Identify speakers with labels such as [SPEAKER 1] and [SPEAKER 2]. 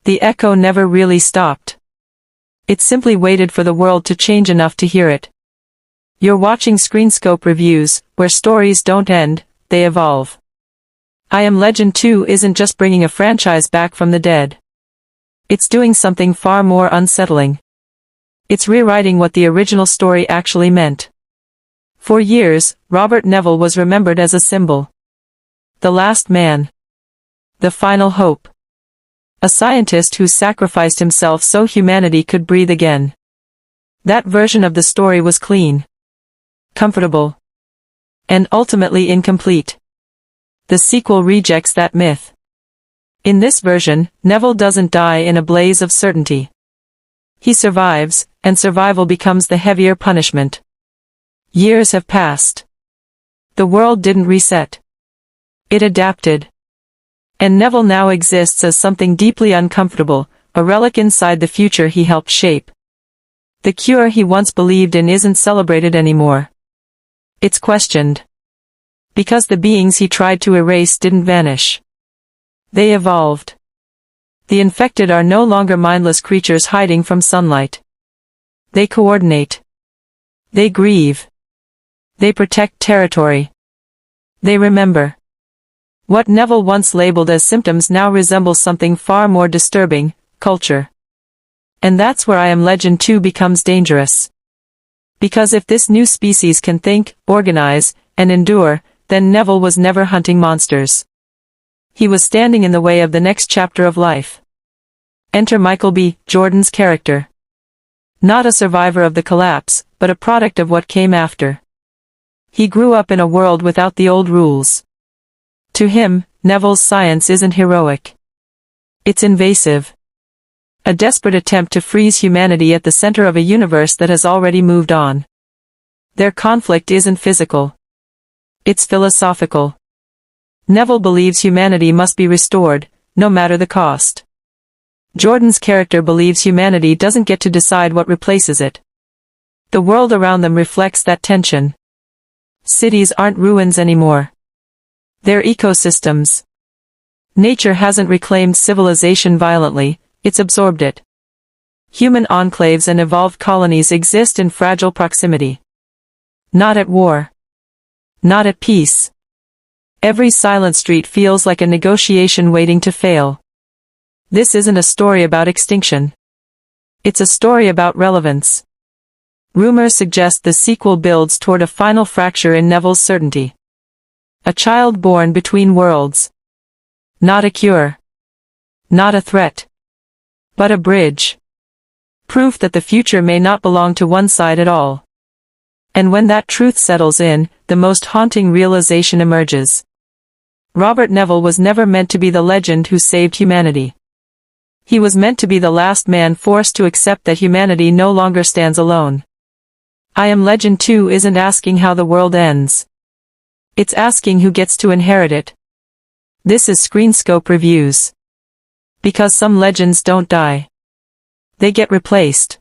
[SPEAKER 1] The echo never really stopped. It simply waited for the world to change enough to hear it. You're watching ScreenScope Reviews, where stories don't end, they evolve. I Am Legend 2 isn't just bringing a franchise back from the dead. It's doing something far more unsettling. It's rewriting what the original story actually meant. For years, Robert Neville was remembered as a symbol. The last man. The final hope. A scientist who sacrificed himself so humanity could breathe again. That version of the story was clean, comfortable, and ultimately incomplete. The sequel rejects that myth. In this version, Neville doesn't die in a blaze of certainty. He survives, and survival becomes the heavier punishment. Years have passed. The world didn't reset. It adapted. And Neville now exists as something deeply uncomfortable, a relic inside the future he helped shape. The cure he once believed in isn't celebrated anymore. It's questioned. Because the beings he tried to erase didn't vanish. They evolved. The infected are no longer mindless creatures hiding from sunlight. They coordinate. They grieve. They protect territory. They remember. What Neville once labeled as symptoms now resembles something far more disturbing, culture. And that's where I Am Legend 2 becomes dangerous. Because if this new species can think, organize, and endure, then Neville was never hunting monsters. He was standing in the way of the next chapter of life. Enter Michael B. Jordan's character. Not a survivor of the collapse, but a product of what came after. He grew up in a world without the old rules. To him, Neville's science isn't heroic. It's invasive. A desperate attempt to freeze humanity at the center of a universe that has already moved on. Their conflict isn't physical. It's philosophical. Neville believes humanity must be restored, no matter the cost. Jordan's character believes humanity doesn't get to decide what replaces it. The world around them reflects that tension. Cities aren't ruins anymore. They're ecosystems. Nature hasn't reclaimed civilization violently, it's absorbed it. Human enclaves and evolved colonies exist in fragile proximity. Not at war. Not at peace. Every silent street feels like a negotiation waiting to fail. This isn't a story about extinction. It's a story about relevance. Rumors suggest the sequel builds toward a final fracture in Neville's certainty. A child born between worlds. Not a cure. Not a threat. But a bridge. Proof that the future may not belong to one side at all. And when that truth settles in, the most haunting realization emerges. Robert Neville was never meant to be the legend who saved humanity. He was meant to be the last man forced to accept that humanity no longer stands alone. I Am Legend 2 isn't asking how the world ends. It's asking who gets to inherit it. This is ScreenScope Reviews. Because some legends don't die. They get replaced.